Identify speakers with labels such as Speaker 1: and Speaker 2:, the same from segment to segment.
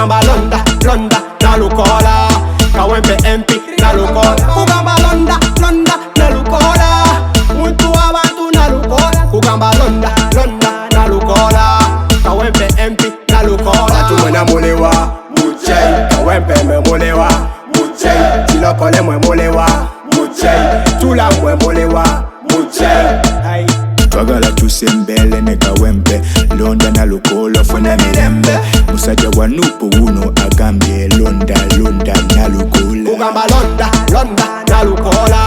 Speaker 1: kugamba londa, londa, Nalukoola. Kawempe MP, Nalukoola. Kugamba londa, londa, Nalukoola. Muntu abantu Nalukoola. Kugamba londa, londa, Nalukoola. Kawempe MP, Nalukoola.
Speaker 2: Atu mwena mulewa, muchei. Kawempe mwe mulewa, muchei. Tilokole mwe mulewa, muchei. Tula mwe mulewa, muchei.
Speaker 3: Twagala tusembele ne Kawempe, londa Nalukoola funa mirembe. Musajja wa nupo uno agambye londa, londa Nalukoola.
Speaker 1: Kugamba londa, londa, Nalukoola.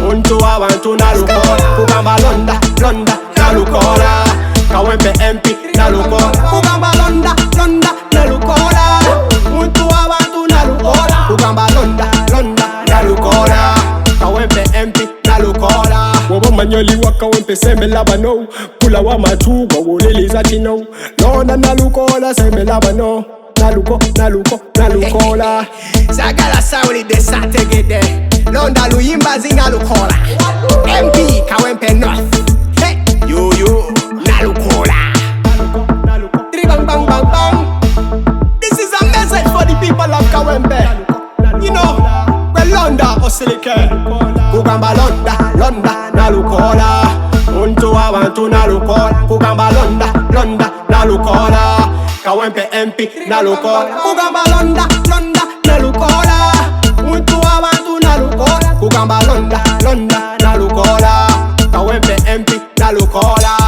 Speaker 1: Muntu abantu Nalukoola. Kugamba londa, londa, Nalukoola. Kawempe MP, Nalukoola. Kugamba londa, londa, Nalukoola. Muntu abantu Nalukoola. Kugamba londa, londa, Nalukoola. Kawempe MP, Nalukoola.
Speaker 2: Wobo manyoli wa Kawempe sembe labano. Pula wa matuga wolele zatino. Londa Nalukoola sembe labano. Nalukoola.
Speaker 1: Sagala sauli de sategede. Londa Luyimbazi Nalukoola. MP Kawempe North. Hey, yo, Nalukoola. Bang bang bang bang. This is a message for the people of Kawempe. You know, we're Londa Osilike. Kugamba londa, londa, Nalukoola. Muntu abantu Nalukoola. Kugamba londa, londa, Nalukoola. Kawempe MP, Nalukoola. Kugamba londa, londa, Nalukoola. Muntu abantu Nalukoola. Kugamba londa, londa, Nalukoola. Kawempe MP, Nalukoola.